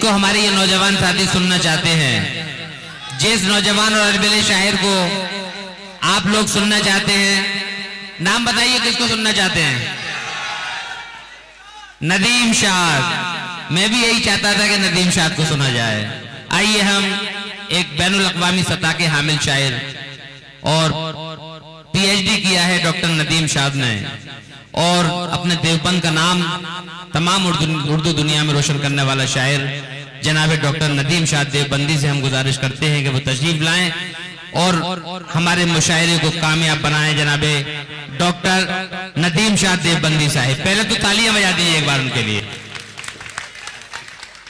जिसको हमारे ये नौजवान साथी सुनना चाहते हैं, जिस नौजवान और अरबेले शायर को आप लोग सुनना चाहते हैं, नाम बताइए किसको सुनना चाहते हैं? नदीम शाद। मैं भी यही चाहता था कि नदीम शाद को सुना जाए। आइए हम एक बैनुल अक़वामी सतह के हामिल शायर और पीएचडी किया है डॉक्टर नदीम शाद ने, और अपने देवबंद का नाम तमाम उर्दू दुनिया में रोशन करने वाला शायर जनाब डॉक्टर नदीम शाद देवबंदी से हम गुजारिश करते हैं कि वो तशरीफ लाएं और हमारे मुशायरे को कामयाब बनाएं। जनाब डॉक्टर नदीम शाद देवबंदी साहिब, पहले तो तालियां बजा दीजिए एक बार उनके लिए,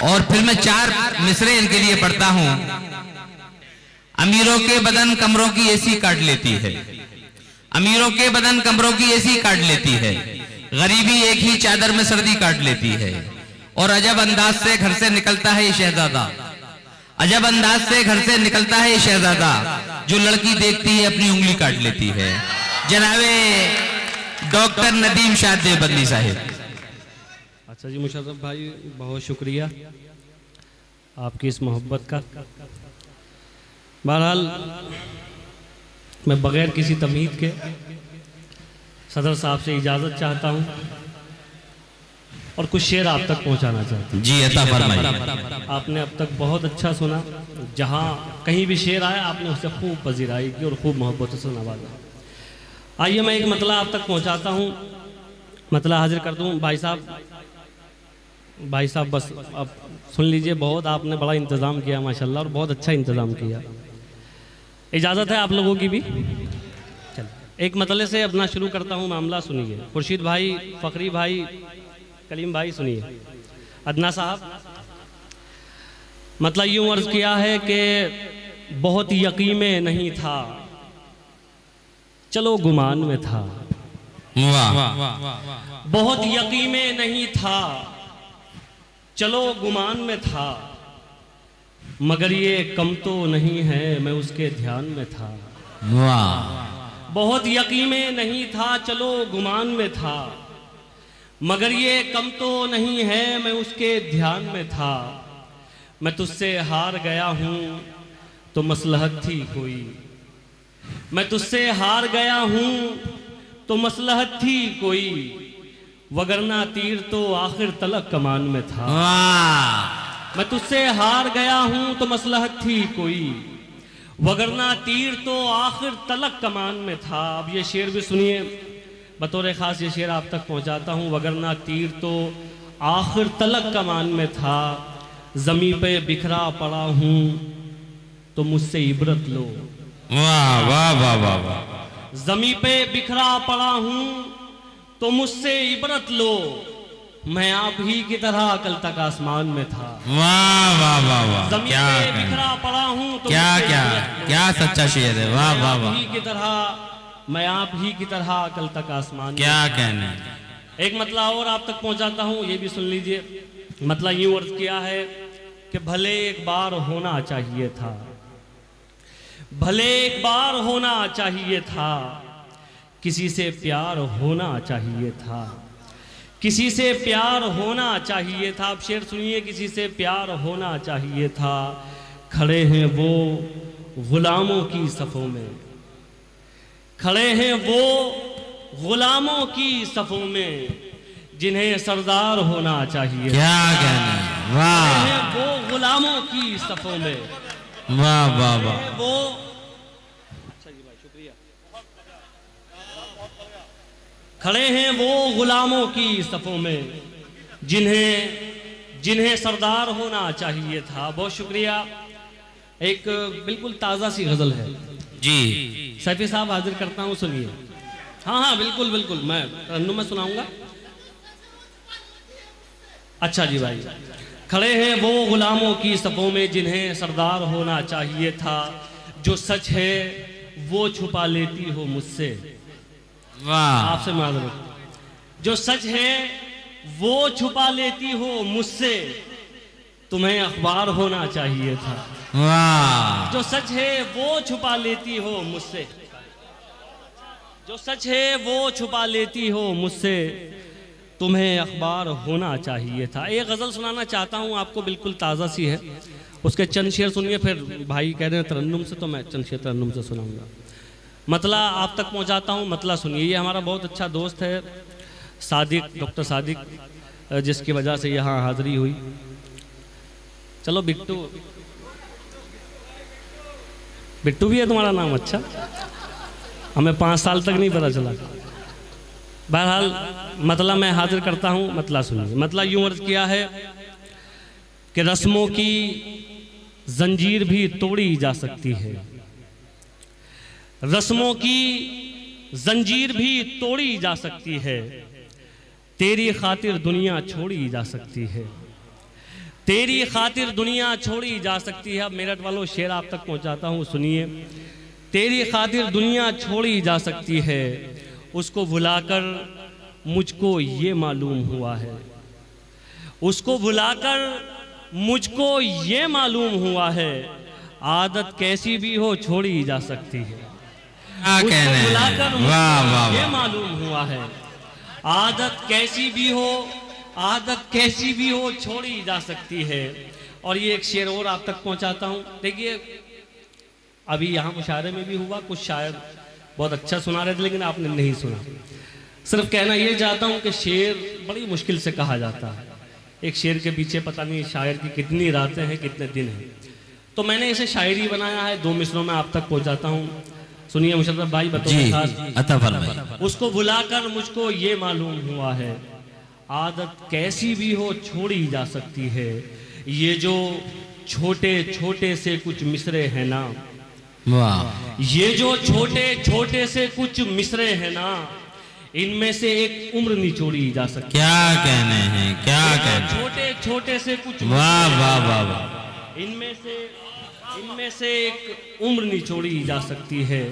और फिर मैं 4 मिसरे इनके लिए पढ़ता हूं। अमीरों के बदन कमरों की एसी काट लेती है, अमीरों के बदन कमरों की एसी काट लेती है, गरीबी एक ही चादर में सर्दी काट लेती है, और अजब अंदाज से घर से निकलता है ये शहजादा, अजब अंदाज से घर से निकलता है ये शहजादा, जो लड़की देखती है अपनी उंगली काट लेती है। जनाबे डॉक्टर नदीम शाद देवबंदी साहिब। अच्छा जी मुशर्रफ भाई, बहुत शुक्रिया आपकी इस मोहब्बत का। बहरहाल मैं बगैर किसी तमीज़ के सदर साहब से इजाज़त चाहता हूँ और कुछ शेर आप तक पहुँचाना चाहता हूँ। जी अता फरमाइए। आपने अब तक बहुत अच्छा सुना, जहाँ कहीं भी शेर आया आपने उससे खूब पजीराई की और खूब मोहब्बत से नवाजा। आइए मैं एक मतला आप तक पहुँचाता हूँ, मतला हाजिर कर दूँ। भाई साहब बस अब सुन लीजिए, बहुत आपने बड़ा इंतज़ाम किया माशाल्लाह, और बहुत अच्छा इंतज़ाम किया। इजाज़त है आप लोगों की भी? चल एक मतले से अपना शुरू करता हूँ, मामला सुनिए। खुर्शीद भाई, फ़खरी भाई, कलीम भाई सुनिए। अदना साहब, मतलब यूँ अर्ज़ किया है कि बहुत यकीन में नहीं था, चलो गुमान में था। बहुत यकीन में नहीं था, चलो गुमान में था, मगर ये कम तो नहीं है, मैं उसके ध्यान में था। बहुत यकीन में नहीं था, चलो गुमान में था, मगर ये कम तो नहीं है, मैं उसके ध्यान में था। मैं तुझसे हार गया हूँ तो मसलहत थी कोई, मैं तुझसे हार गया हूँ तो मसलहत थी कोई, वगरना तीर तो आखिर तलक कमान में था। मैं तुझसे हार गया हूँ तो मसलहत थी कोई, वगरना तीर तो आखिर तलक कमान में था। अब ये शेर भी सुनिए, बतौर ख़ास ये शेर आप तक पहुँचाता हूँ। वगरना तीर तो आखिर तलक कमान में था, ज़मीं पे बिखरा पड़ा हूँ तो मुझसे इबरत लो। वाह वाह वाह वाह वाह। ज़मीं पे बिखरा पड़ा हूँ तो मुझसे इबरत लो, मैं आप ही की तरह कल तक आसमान में था। वाह वाह वाह वाह, ज़मीं पे बिखरा पड़ा हूँ तो क्या क्या क्या सच्चा शेर है। वाह वाह वाह, ही की तरह, मैं आप ही की तरह कल तक आसमान। क्या कहने। एक मतला और आप तक पहुँचाता हूँ, ये भी सुन लीजिए। मतला यूँ अर्ज किया है कि भले एक बार होना चाहिए था, भले एक बार होना चाहिए था, किसी से प्यार होना चाहिए था, किसी से प्यार होना चाहिए था। अब शेर सुनिए, किसी से प्यार होना चाहिए था, खड़े हैं वो गुलामों की सफ़ों में, खड़े हैं वो गुलामों की सफ़ों में, जिन्हें सरदार होना चाहिए। क्या कहना। वाह। खड़े हैं वो गुलामों की सफ़ों में, वाह वाह वाह। वो खड़े हैं वो गुलामों की सफ़ों में, जिन्हें सरदार होना चाहिए था। बहुत शुक्रिया। एक बिल्कुल ताज़ा सी गज़ल है जी, सैफी साहब हाजिर करता हूँ, सुनिए। हाँ हाँ बिल्कुल बिल्कुल, मैं रन्नू में सुनाऊंगा। अच्छा जी भाई। खड़े हैं वो गुलामों की सफ़ों में, जिन्हें सरदार होना चाहिए था, जो सच है वो छुपा लेती हो मुझसे। वाह। आपसे मालूम, जो सच है वो छुपा लेती हो मुझसे, तुम्हें अखबार होना चाहिए था। वाह। जो सच है वो छुपा लेती हो मुझसे, जो सच है वो छुपा लेती हो मुझसे, तुम्हें अखबार होना चाहिए था। एक गज़ल सुनाना चाहता हूँ आपको, बिल्कुल ताज़ा सी है, उसके चंद शेर सुनिए, फिर भाई कह रहे हैं तरन्नुम से, तो मैं चंद शेर तरन्नुम से सुनाऊंगा। मतला आप तक पहुँचाता हूँ, मतला सुनिए। ये हमारा बहुत अच्छा दोस्त है सादिक, डॉक्टर सादिक, जिसकी वजह से यहाँ हाज़िरी हुई। चलो बिट्टू, बिट्टू भी है तुम्हारा नाम? अच्छा, हमें 5 साल तक नहीं पता चला। बहरहाल मतला मैं हाजिर करता हूँ, मतला सुनिए। मतला यूँ अर्ज किया है कि रस्मों की जंजीर भी तोड़ी जा सकती है, रस्मों की जंजीर भी तोड़ी जा सकती है, तेरी खातिर दुनिया छोड़ी जा सकती है, तेरी खातिर दुनिया छोड़ी जा सकती है। अब मेरठ वालों शेर आप तक पहुंचाता हूं, सुनिए। तेरी खातिर दुनिया छोड़ी जा सकती है, उसको भुलाकर मुझको ये मालूम हुआ है, उसको भुलाकर मुझको ये मालूम हुआ है, आदत कैसी भी हो छोड़ी जा सकती है। उसको भुलाकर मुझको ये मालूम हुआ है, आदत कैसी भी हो, आदत कैसी भी हो छोड़ी जा सकती है। और ये एक शेर और आप तक पहुंचाता हूँ। देखिए अभी यहाँ मुशायरे में भी हुआ, कुछ शायर बहुत अच्छा सुना रहे थे लेकिन आपने नहीं सुना। सिर्फ कहना ये चाहता हूँ कि शेर बड़ी मुश्किल से कहा जाता है, एक शेर के पीछे पता नहीं शायर की कितनी रातें हैं, कितने दिन हैं। तो मैंने इसे शायरी बनाया है, 2 मिसरों में आप तक पहुँचाता हूँ, सुनिए मुशर्रफ भाई, बताओ। उसको भुलाकर मुझको ये मालूम हुआ है, आदत कैसी भी हो छोड़ी जा सकती है, ये जो छोटे छोटे से कुछ मिसरे हैं ना, वाह, ये जो छोटे छोटे से कुछ मिसरे हैं ना, इनमें से एक उम्र निचोड़ी जा सकती है। क्या कहने हैं, क्या कहने, छोटे छोटे से कुछ, वाह वाह वाह वाह, इनमें से एक उम्र निचोड़ी जा सकती है,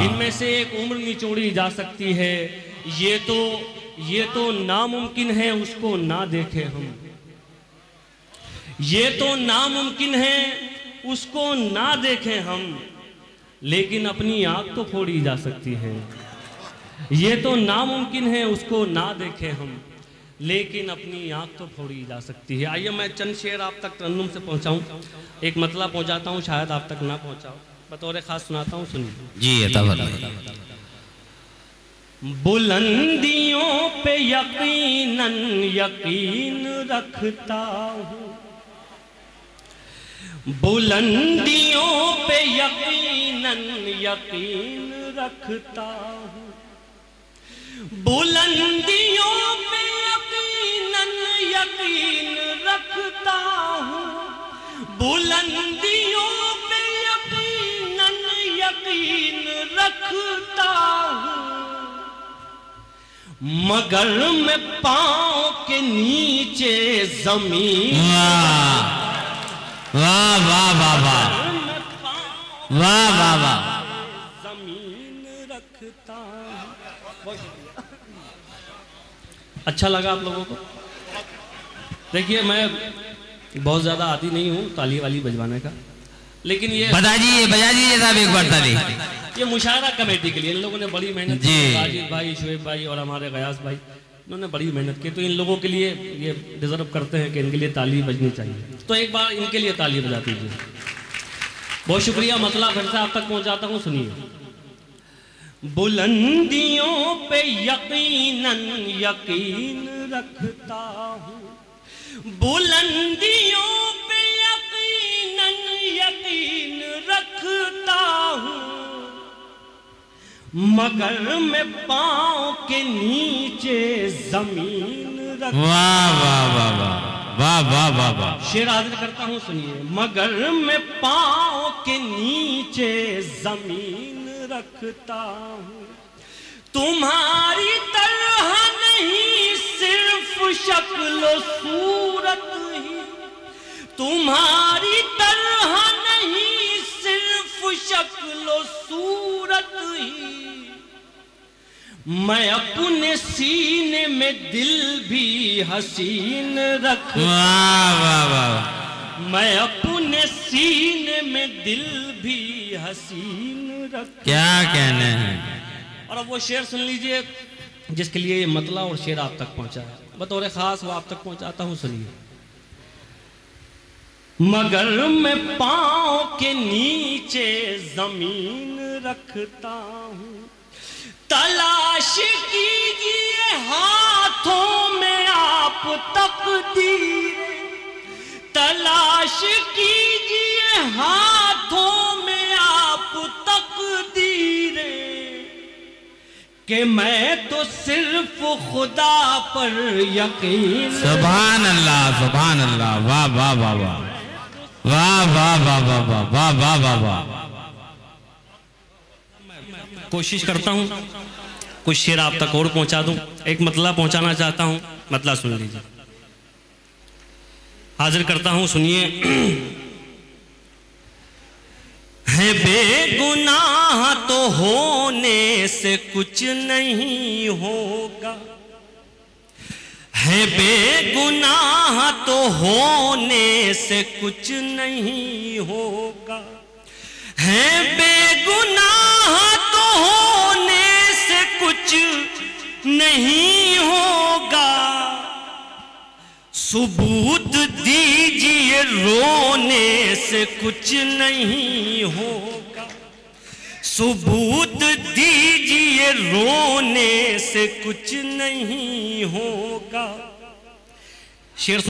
इनमें से एक उम्र निचोड़ी जा सकती है, ये तो नामुमकिन है उसको ना देखे हम, ये तो नामुमकिन है उसको ना देखें हम, लेकिन अपनी आँख तो फोड़ी जा सकती है। ये तो नामुमकिन है उसको ना देखें हम, लेकिन अपनी आँख तो फोड़ी जा सकती है। आइए मैं चंद शेर आप तक तरन्नुम से पहुँचाऊँ, एक मतला पहुँचाता हूँ, शायद आप तक ना पहुँचाऊँ, बतौर खास सुनाता हूँ, सुनिए जी। बुलंदियों पे यकीनन यकीन रखता हूँ, बुलंदियों पे यकीनन यकीन रखता हूँ, बुलंदियों पे यकीनन यकीन रखता हूँ, बुलंदियों पे यकीनन यकीन रखता हूँ, मगर मैं पाँव के नीचे जमीन, वाह वाह वाह वाह वाह वाह वाह, जमीन रखता हूँ। अच्छा लगा आप लोगों को? देखिए मैं बहुत ज़्यादा आदी नहीं हूँ ताली वाली बजवाने का, लेकिन ये बजा दीजिए साहब एक बार ताली। ये मुशायरा कमेटी के लिए इन लोगों ने बड़ी मेहनत की, राजीव भाई, शुएब भाई और हमारे गयास भाई, इन्होंने बड़ी मेहनत की, तो इन लोगों के लिए ये डिजर्व करते हैं कि इनके लिए ताली बजनी चाहिए। तो एक बार इनके लिए ताली बजा दीजिए। बहुत शुक्रिया। मतला फिर से आप तक पहुंचाता हूँ, सुनिए। बुलंदियों पे यकीनन यकीन रखता हूँ, बुलंदियों पे यकीनन यकीन रखता हूँ, मगर मैं पाँव के नीचे जमीन रखता हूँ। वाह वाह वाह वाह वाह वाह वाह वाह, शेर हाजिर करता हूँ, सुनिए। मगर मैं पाँव के नीचे जमीन रखता हूँ, तुम्हारी तरह नहीं सिर्फ शक्ल सूरत ही, तुम्हारी तरह नहीं सिर्फ शक्ल सूरत ही, मैं अपने सीने में दिल भी हसीन रखता, वाह वाह वाह, मैं अपने सीने में दिल भी हसीन रखता। क्या कहने हैं। और अब वो शेर सुन लीजिए जिसके लिए ये मतला और शेर आप तक पहुंचा है। बतौर खास वो आप तक पहुंचाता हूं, सुनिए। मगर मैं पांव के नीचे जमीन रखता हूं, तलाश कीजिए हाथों में आप तकदीर, तलाश कीजिए हाथों में आप तकदीर, कि मैं तो सिर्फ खुदा पर यकीन। सुभान अल्लाह, सुभान अल्लाह, वाह वाह वाह वाह वाह वाह वाह वाह वाह वाह वाह वाह। कोशिश करता हूं कुछ शेर आप तक और पहुंचा दूं। एक मतला पहुंचाना चाहता हूं, मतला सुन लीजिए। हाजिर करता हूं, सुनिए। है बेगुनाह तो होने से कुछ नहीं होगा, है बेगुनाह तो होने से कुछ नहीं होगा, है बेगुनाह तो होने से कुछ नहीं होगा, सबूत दीजिए रोने से कुछ नहीं होगा, सबूत दीजिए रोने से कुछ नहीं होगा। शेर